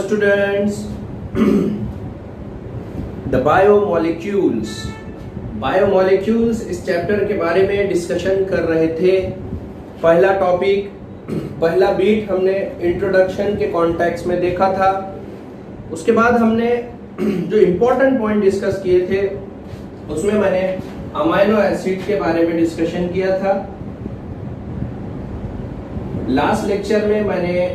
students, the biomolecules इस chapter के बारे में डिस्कशन कर रहे थे। पहला टॉपिक, पहला बीट हमने इंट्रोडक्शन के कॉन्टेक्स्ट में देखा था। उसके बाद हमने जो इम्पोर्टेंट पॉइंट डिस्कस किए थे उसमें मैंने अमाइनो एसिड के बारे में डिस्कशन किया था। लास्ट लेक्चर में मैंने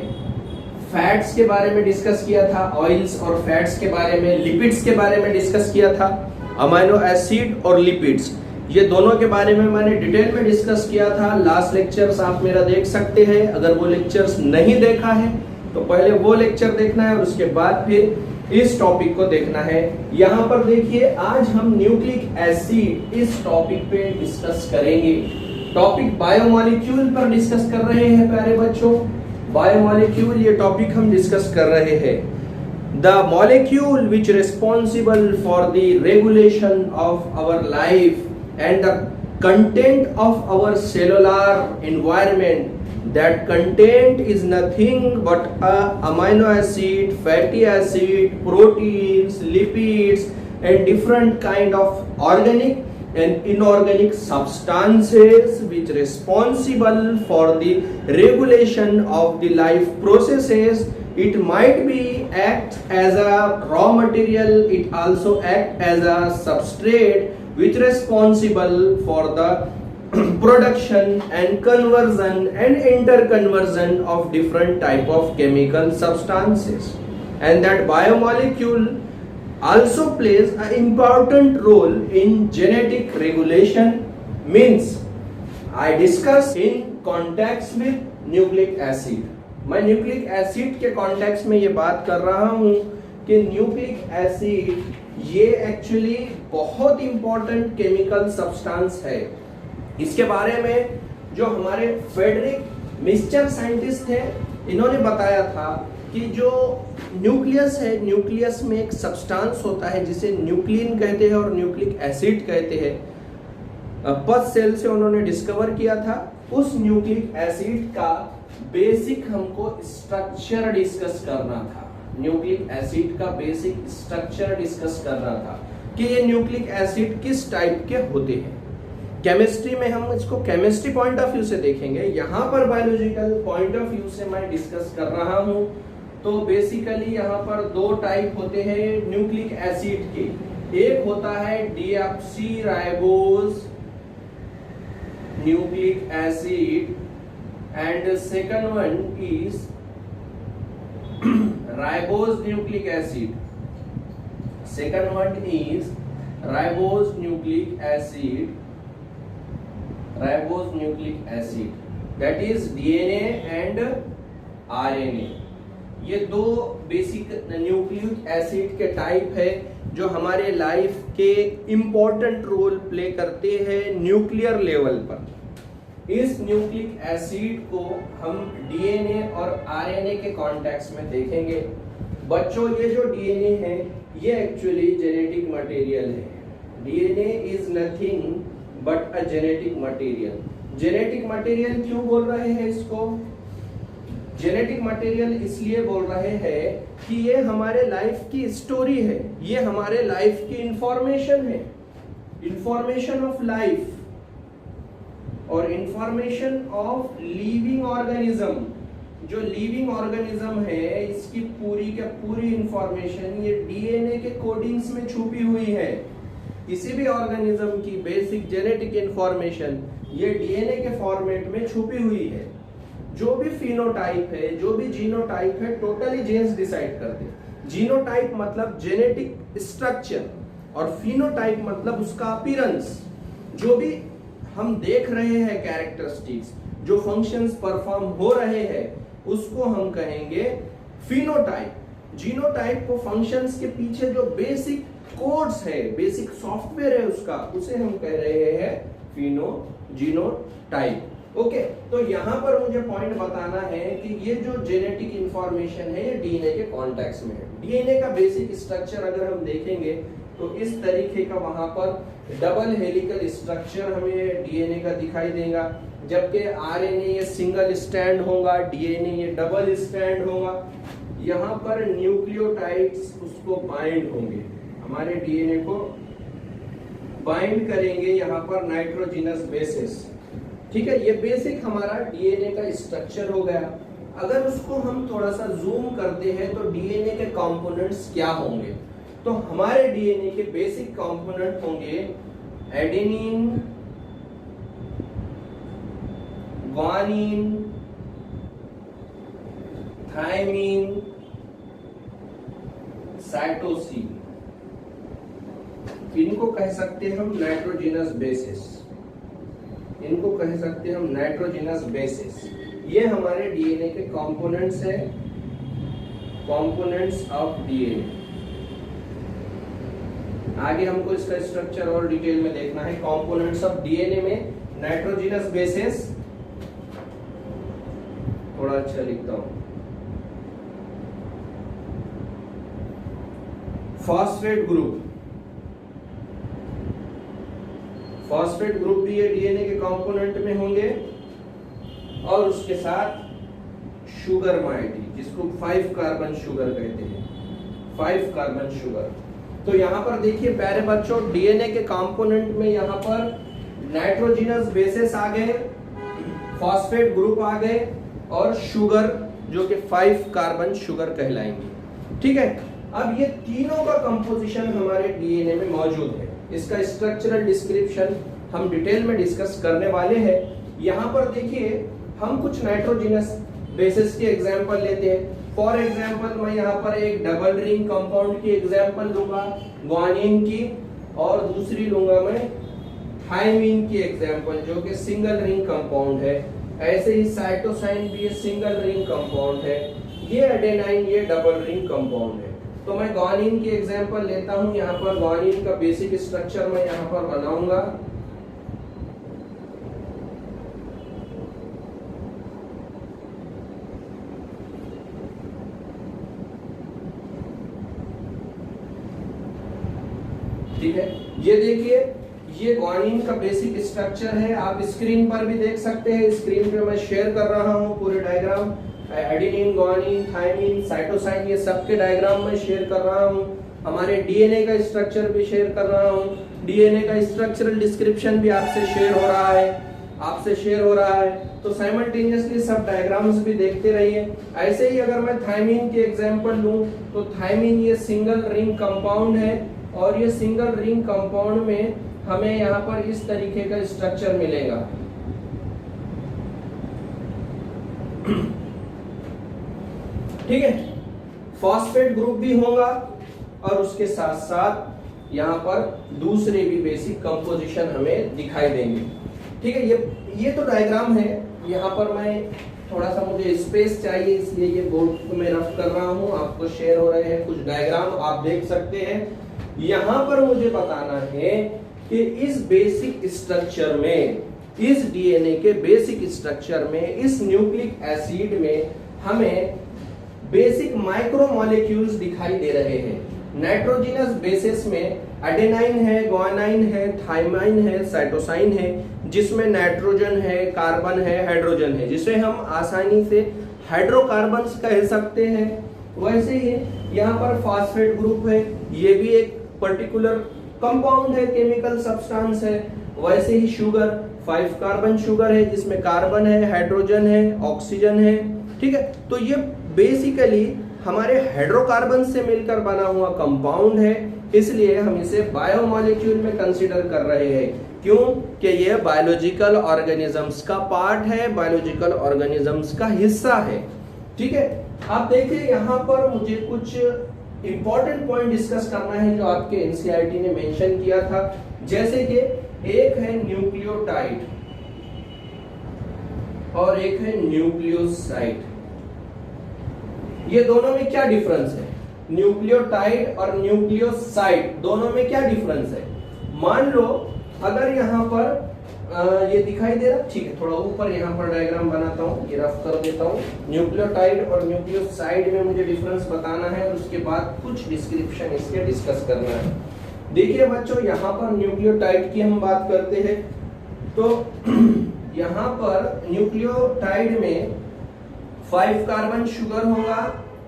फैट्स के बारे में डिस्कस किया था, ऑयल्स और फैट्स के बारे में, लिपिड्स के बारे में डिस्कस किया था। अमाइनो एसिड और लिपिड्स ये दोनों के बारे में मैंने डिटेल में डिस्कस किया था। लास्ट लेक्चर्स आप मेरा देख सकते हैं। अगर वो लेक्चर्स नहीं देखा है तो पहले वो लेक्चर देखना है और उसके बाद फिर इस टॉपिक को देखना है। यहाँ पर देखिए, आज हम न्यूक्लिक एसिड इस टॉपिक पे डिस्कस करेंगे। टॉपिक बायोमोलिक्यूल पर डिस्कस कर रहे हैं प्यारे बच्चों। बायोमोलिक्यूल ये टॉपिक हम डिस्कस कर रहे हैं। The molecule which responsible for the regulation of our life and the content of our cellular environment. That content is nothing but amino acid, fatty acid, proteins, lipids and different kind of organic and inorganic substances which responsible for the regulation of the life processes. It might be act as a raw material, it also act as a substrate which responsible for the production and conversion and interconversion of different type of chemical substances. And that biomolecule also plays an important role in genetic regulation. Means I discuss in context with nucleic acid. मैं nucleic acid के context में ये बात कर रहा हूँ कि nucleic acid ये एक्चुअली बहुत इंपॉर्टेंट केमिकल सब्सटेंस है। इसके बारे में जो हमारे फ्रेडरिक मिस्चर साइंटिस्ट थे, इन्होंने बताया था कि जो न्यूक्लियस है, न्यूक्लियस में एक सब्सटेंस होता है जिसे न्यूक्लिन कहते हैं और न्यूक्लिक एसिड कहते हैं। पथ सेल से उन्होंने डिस्कवर किया था। उस न्यूक्लिक एसिड का बेसिक हमको स्ट्रक्चर डिस्कस करना था। न्यूक्लिक एसिड का बेसिक स्ट्रक्चर डिस्कस करना था कि ये न्यूक्लिक एसिड किस टाइप के होते हैं। केमिस्ट्री में हम इसको केमिस्ट्री पॉइंट ऑफ व्यू से देखेंगे, यहाँ पर बायोलॉजिकल पॉइंट ऑफ व्यू से मैं डिस्कस कर रहा हूँ। तो बेसिकली यहाँ पर दो टाइप होते हैं न्यूक्लिक एसिड के। एक होता है deoxy ribose nucleic acid and the second one is ribose nucleic acid. Second one is ribose nucleic acid. Ribose nucleic acid, that is DNA and RNA. ये दो बेसिक न्यूक्लिक एसिड के type है जो हमारे लाइफ के important role play करते हैं nuclear level पर। इस न्यूक्लिक एसिड को हम डीएनए और आरएनए के कॉन्टेक्स्ट में देखेंगे। बच्चों, ये जो डीएनए है ये एक्चुअली जेनेटिक मटेरियल है। DNA is nothing but a genetic material. Genetic material क्यों बोल रहे हैं इसको? जेनेटिक मटेरियल इसलिए बोल रहे हैं कि ये हमारे लाइफ की स्टोरी है, ये हमारे लाइफ की इंफॉर्मेशन है, इंफॉर्मेशन ऑफ लाइफ और इंफॉर्मेशन ऑफ लिविंग ऑर्गेनिज्म। जो लिविंग ऑर्गेनिज्म है इसकी पूरी के पूरी इंफॉर्मेशन ये डीएनए के कोडिंग्स में छुपी हुई है। किसी भी ऑर्गेनिज्म की बेसिक जेनेटिक इंफॉर्मेशन ये डीएनए के फॉर्मेट में छुपी हुई है। जो भी फिनोटाइप है, जो भी जीनोटाइप है, टोटली जीन्स डिसाइड करते हैं। जीनोटाइप मतलब जेनेटिक स्ट्रक्चर और फिनोटाइप मतलब उसका अपीयरेंस। जो भी हम देख रहे हैं कैरेक्टरिस्टिक्स, जो फंक्शंस परफॉर्म हो रहे हैं, उसको हम कहेंगे फिनोटाइप। जीनोटाइप को फंक्शंस के पीछे जो बेसिक कोड्स है, बेसिक सॉफ्टवेयर है उसका, उसे हम कह रहे हैं जीनोटाइप। ओके, तो यहाँ पर मुझे पॉइंट बताना है कि ये जो जेनेटिक इंफॉर्मेशन है ये डीएनए के कॉन्टेक्स्ट में है। डीएनए का बेसिक स्ट्रक्चर अगर हम देखेंगे तो इस तरीके का वहां पर डबल हेलिकल स्ट्रक्चर हमें डीएनए का दिखाई देगा, जबकि आरएनए ये सिंगल स्ट्रैंड होगा, डीएनए ये डबल स्ट्रैंड होगा। यहाँ पर न्यूक्लियोटाइड्स उसको बाइंड होंगे, हमारे डीएनए को बाइंड करेंगे यहाँ पर नाइट्रोजिनस बेसिस। ठीक है, ये बेसिक हमारा डीएनए का स्ट्रक्चर हो गया। अगर उसको हम थोड़ा सा जूम करते हैं तो डीएनए के कंपोनेंट्स क्या होंगे, तो हमारे डीएनए के बेसिक कंपोनेंट होंगे एडेनिन, ग्वानिन, थायमिन, साइटोसिन। इनको कह सकते हैं हम नाइट्रोजिनस बेसिस, इनको कह सकते हैं हम नाइट्रोजिनस बेसिस। ये हमारे डीएनए के कंपोनेंट्स है, कंपोनेंट्स ऑफ डीएनए। आगे हमको इसका स्ट्रक्चर और डिटेल में देखना है। कंपोनेंट्स ऑफ डीएनए में नाइट्रोजिनस बेसिस, थोड़ा अच्छा लिखता हूं, फॉस्फेट ग्रुप, फॉस्फेट ग्रुप भी ये डीएनए के कंपोनेंट में होंगे, और उसके साथ शुगर माइटी, जिसको 5 कार्बन शुगर कहते हैं, 5 कार्बन शुगर। तो यहाँ पर देखिए प्यारे बच्चों, डीएनए के कंपोनेंट में यहाँ पर नाइट्रोजिनस बेसिस आ गए, फॉस्फेट ग्रुप आ गए, और शुगर जो कि 5 कार्बन शुगर कहलाएंगे। ठीक है, अब ये तीनों का कंपोजिशन हमारे डीएनए में मौजूद है। इसका स्ट्रक्चरल डिस्क्रिप्शन हम डिटेल में डिस्कस करने वाले हैं। यहाँ पर देखिए हम कुछ नाइट्रोजिनस बेसिस के एग्जांपल लेते हैं। फॉर एग्जांपल मैं यहाँ पर एक डबल रिंग कंपाउंड की एग्जांपल लूंगा, ग्वानिन की, और दूसरी लूंगा मैं थायमिन की एग्जांपल, जो कि सिंगल रिंग कंपाउंड है। ऐसे ही साइटोसाइन भी सिंगल रिंग कंपाउंड है, ये एडेनाइन ये डबल रिंग कंपाउंड है। तो मैं ग्वानिन की एग्जांपल लेता हूं। यहाँ पर ग्वानिन का बेसिक स्ट्रक्चर मैं यहाँ पर बनाऊंगा। ठीक है, ये देखिए ये ग्वानिन का बेसिक स्ट्रक्चर है, आप स्क्रीन पर भी देख सकते हैं। स्क्रीन पे मैं शेयर कर रहा हूँ पूरे diagram, adenine, guanine, thymine, cytosine, ये सबके डायग्राम में शेयर कर रहा हूँ। हमारे डीएनए का स्ट्रक्चर भी शेयर कर रहा हूँ। डीएनए का स्ट्रक्चरल डिस्क्रिप्शन भी आपसे शेयर हो रहा है, तो साइमल्टेनियसली सब डायग्राम्स भी देखते रहिए। ऐसे ही अगर मैं थायमिन के एग्जांपल लूं, तो थायमिन ये सिंगल रिंग कंपाउंड है, और ये सिंगल रिंग कंपाउंड में हमें यहाँ पर इस तरीके का स्ट्रक्चर मिलेगा। ठीक है, फॉस्फेट ग्रुप भी होगा, और उसके साथ साथ यहाँ पर दूसरे भी बेसिक कंपोजिशन हमें दिखाई देंगे। ठीक है, ये तो डायग्राम है। यहाँ पर मैं थोड़ा सा, मुझे स्पेस चाहिए, इसलिए ये बोर्ड में रफ कर रहा हूँ, आपको शेयर हो रहे हैं कुछ डायग्राम, आप देख सकते हैं। यहाँ पर मुझे बताना है कि इस बेसिक स्ट्रक्चर में, इस डीएनए के बेसिक स्ट्रक्चर में, इस न्यूक्लिक एसिड में हमें बेसिक माइक्रोमोलेक्यूल्स दिखाई दे रहे हैं। नाइट्रोजिनस बेसिस में एडेनाइन है, ग्वानाइन है, थायमाइन है, साइटोसाइन है, जिसमें नाइट्रोजन है, कार्बन है, हाइड्रोजन है, जिसे हम आसानी से हाइड्रोकार्बन्स कह सकते हैं। वैसे ही यहाँ पर फॉस्फेट ग्रुप है, ये भी एक पर्टिकुलर कंपाउंड है, केमिकल सब्सटेंस है। वैसे ही शुगर 5 कार्बन शुगर है, जिसमें कार्बन है, हाइड्रोजन है, ऑक्सीजन है। ठीक है, तो ये बेसिकली हमारे हाइड्रोकार्बन से मिलकर बना हुआ कंपाउंड है, इसलिए हम इसे बायोमोलिक्यूल में कंसीडर कर रहे हैं। क्यों? कि ये बायोलॉजिकल ऑर्गेनिजम्स का पार्ट है, बायोलॉजिकल ऑर्गेनिजम्स का हिस्सा है। ठीक है, आप देखिए यहाँ पर मुझे कुछ इंपॉर्टेंट पॉइंट डिस्कस करना है जो आपके एनसीईआरटी ने मेंशन किया था। जैसे कि एक है न्यूक्लियोटाइड और एक है न्यूक्लियोसाइड। ये दोनों में क्या डिफरेंस है? न्यूक्लियोटाइड और न्यूक्लियोसाइड दोनों में क्या डिफरेंस है? मान लो अगर यहाँ पर ये दिखाई दे रहा, ठीक है, थोड़ा ऊपर यहाँ पर डायग्राम बनाता हूँ, ये रफ कर देता हूँ। न्यूक्लियोटाइड और न्यूक्लियोसाइड में मुझे डिफरेंस बताना है और उसके बाद कुछ डिस्क्रिप्शन इसके डिस्कस करना है। देखिए बच्चों, यहाँ पर न्यूक्लियोटाइड की हम बात करते हैं तो यहाँ पर न्यूक्लियोटाइड में 5 कार्बन शुगर होगा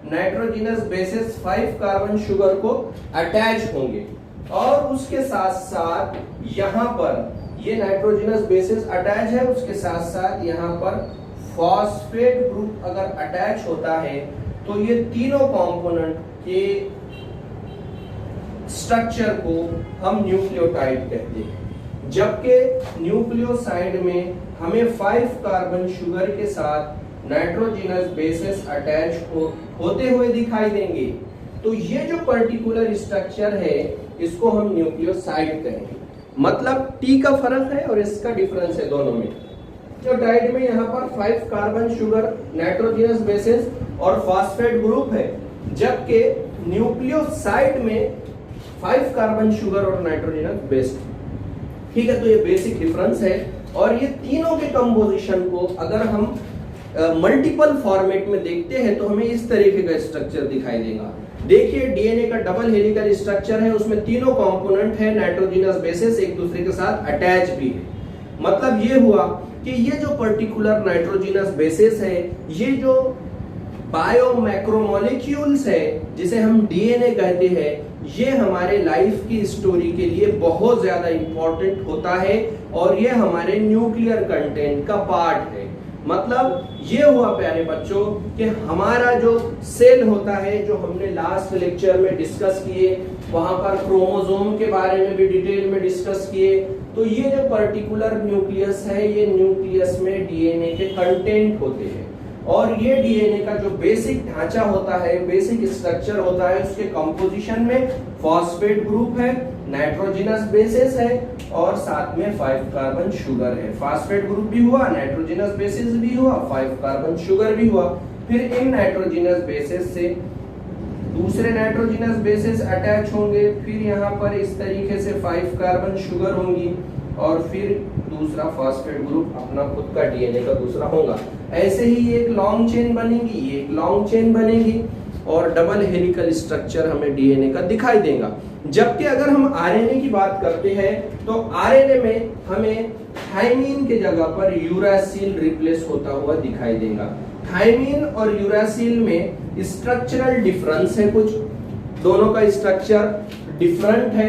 नाइट्रोजनस बेसेस 5 कार्बन शुगर को अटैच होंगे और उसके साथ साथ यहाँ पर ये नाइट्रोजनस बेसेस अटैच है, उसके साथ साथ यहाँ पर फॉस्फेट ग्रुप अगर अटैच होता है तो ये तीनों कंपोनेंट के स्ट्रक्चर को हम न्यूक्लियोटाइड कहते हैं। जबकि न्यूक्लियोसाइड में हमें 5 कार्बन शुगर के साथ नाइट्रोजनस बेसेस अटैच होते हुए दिखाई देंगे। तो ये जो पर्टिकुलर स्ट्रक्चर है इसको हम न्यूक्लियोसाइड कहेंगे। मतलब टी का फर्क है और इसका डिफरेंस है दोनों में। जो डाइड में यहाँ पर 5 कार्बन शुगर नाइट्रोजनस बेसेस और फॉस्फेट ग्रुप है, जबकि न्यूक्लियोसाइड में 5 कार्बन शुगर और नाइट्रोजनस बेस। ठीक है, तो ये बेसिक डिफरेंस है। और ये तीनों के कंपोजिशन को अगर हम मल्टीपल फॉर्मेट में देखते हैं तो हमें इस तरीके का स्ट्रक्चर दिखाई देगा। देखिए डीएनए का डबल हेलिकल स्ट्रक्चर है, उसमें तीनों कंपोनेंट है नाइट्रोजनस बेसेस एक दूसरे के साथ अटैच भी है। मतलब ये हुआ कि ये जो पर्टिकुलर नाइट्रोजनस बेसेस है, ये जो बायो मैक्रोमोलिक्यूल्स है जिसे हम डीएनए कहते हैं, ये हमारे लाइफ की स्टोरी के लिए बहुत ज्यादा इंपॉर्टेंट होता है और ये हमारे न्यूक्लियर कंटेंट का पार्ट है। मतलब ये हुआ प्यारे बच्चों कि हमारा जो सेल होता है, जो हमने लास्ट लेक्चर में डिस्कस किए, वहां पर क्रोमोसोम के बारे में भी डिटेल में डिस्कस किए। तो ये जो पर्टिकुलर न्यूक्लियस है, ये न्यूक्लियस में डीएनए के कंटेंट होते हैं और ये डीएनए का जो बेसिक ढांचा होता है, बेसिक स्ट्रक्चर होता है, उसके कंपोजिशन में फॉस्फेट ग्रुप है, नाइट्रोजनस बेसिस है और साथ में 5 कार्बन शुगर है। फॉस्फेट ग्रुप भी हुआ, नाइट्रोजनस बेसिस भी हुआ, 5 कार्बन शुगर भी हुआ। फिर इन नाइट्रोजनस बेसिस से दूसरे नाइट्रोजनस बेसिस अटैच होंगे, फिर यहाँ पर इस तरीके से 5 कार्बन शुगर होंगी और फिर दूसरा फॉस्फेट ग्रुप अपना खुद का डीएनए का दूसरा होगा। ऐसे ही एक लॉन्ग चेन बनेगी, ये एक लॉन्ग चेन बनेगी और डबल हेलिकल स्ट्रक्चर हमें डीएनए का दिखाई देगा। जबकि अगर हम आरएनए की बात करते हैं तो आरएनए में हमें थाइमीन के जगह पर यूरासिल रिप्लेस होता हुआ दिखाई देगा। थाइमीन और यूरासिल में स्ट्रक्चरल डिफरेंस है, कुछ दोनों का स्ट्रक्चर डिफरेंट है,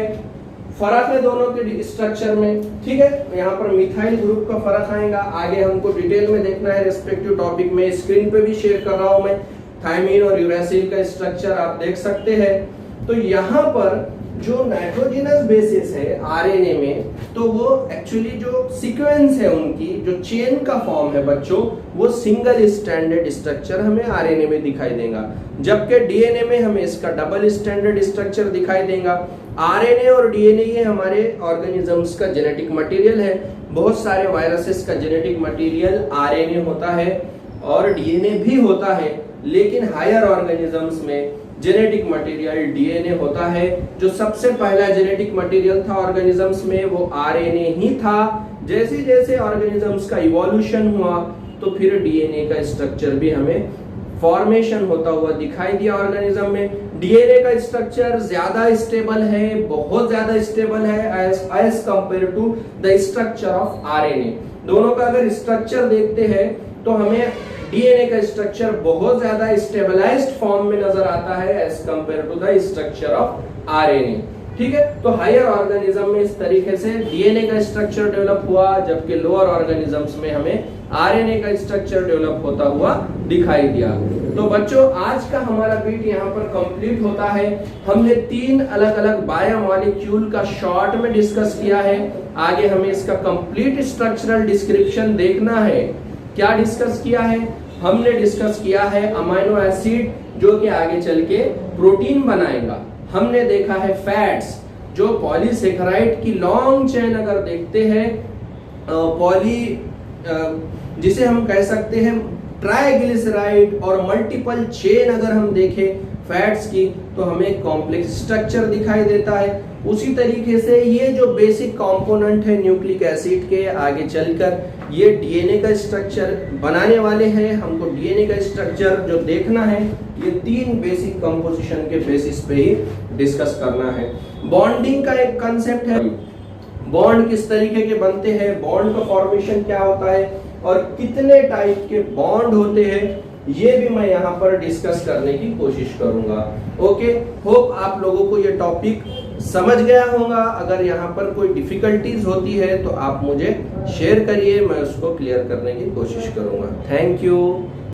फर्क है दोनों के स्ट्रक्चर में। ठीक है, यहाँ पर मिथाइल ग्रुप का फर्क आएगा, आगे हमको डिटेल में देखना है रेस्पेक्टिव टॉपिक में। स्क्रीन पे भी शेयर कर रहा हूं मैं थाइमीन और यूरासिल का स्ट्रक्चर, आप देख सकते हैं। तो यहाँ पर जो नाइट्रोजनस बेसिस है आरएनए में, तो वो एक्चुअली जो सीक्वेंस है उनकी, जो चेन का फॉर्म है बच्चों, वो सिंगल स्टैंडर्ड स्ट्रक्चर हमें आरएनए में दिखाई देगा। जबकि डीएनए में हमें इसका डबल स्टैंडर्ड स्ट्रक्चर दिखाई देगा। आरएनए और डीएनए ये हमारे ऑर्गेनिजम्स का जेनेटिक मटेरियल है। बहुत सारे वायरसेस का जेनेटिक मटेरियल आरएनए होता है और डीएनए भी होता है, लेकिन हायर ऑर्गेनिजम्स में जेनेटिक मटेरियल डीएनए होता है। जो सबसे पहला जेनेटिक मटेरियल था ऑर्गेनिजम्स में वो आरएनए ही था। जैसे जैसे ऑर्गेनिजम्स का इवोल्यूशन हुआ तो फिर डीएनए का स्ट्रक्चर भी हमें फॉर्मेशन होता हुआ दिखाई दिया ऑर्गेनिज्म में। डीएनए का स्ट्रक्चर ज्यादा स्टेबल है, बहुत ज्यादा स्टेबल है as compare to the structure of RNA. दोनों का अगर स्ट्रक्चर देखते हैं तो हमें डीएनए का स्ट्रक्चर बहुत ज्यादा स्टेबलाइज्ड फॉर्म में नजर आता है as compare to the structure of RNA. ठीक है, तो हायर ऑर्गेनिज्म में इस तरीके से डीएनए का स्ट्रक्चर डेवलप हुआ, जबकि लोअर ऑर्गेनिजम्स में हमें आरएनए का स्ट्रक्चर डेवलप होता हुआ दिखाई दिया। तो बच्चों आज का हमारा बीट यहाँ पर कंप्लीट होता है। हमने 3 अलग अलग बायोमॉलिक्यूल का शॉर्ट में डिस्कस किया है। आगे हमें इसका कंप्लीट स्ट्रक्चरल डिस्क्रिप्शन देखना है। क्या डिस्कस किया है? हमने डिस्कस किया है अमीनो एसिड जो कि आगे चल के प्रोटीन बनाएगा। हमने देखा है फैट्स जो पॉलीसेकेराइड की लॉन्ग चेन अगर देखते हैं, जिसे हम कह सकते हैं ट्राइग्लिसराइड और मल्टीपल चेन अगर हम देखें फैट्स की तो हमें कॉम्प्लेक्स स्ट्रक्चर दिखाई देता है। उसी तरीके से ये जो बेसिक कंपोनेंट है न्यूक्लिक एसिड के, आगे चलकर ये डीएनए का स्ट्रक्चर बनाने वाले हैं। हमको डीएनए का स्ट्रक्चर जो देखना है ये 3 बेसिक कंपोजिशन के बेसिस पे ही डिस्कस करना है। बॉन्डिंग का एक कंसेप्ट है, बॉन्ड किस तरीके के बनते हैं, बॉन्ड का फॉर्मेशन क्या होता है और कितने टाइप के बॉन्ड होते हैं, ये भी मैं यहाँ पर डिस्कस करने की कोशिश करूंगा। ओके, होप आप लोगों को ये टॉपिक समझ गया होगा। अगर यहाँ पर कोई डिफिकल्टीज होती है तो आप मुझे शेयर करिए, मैं उसको क्लियर करने की कोशिश करूंगा। Thank you.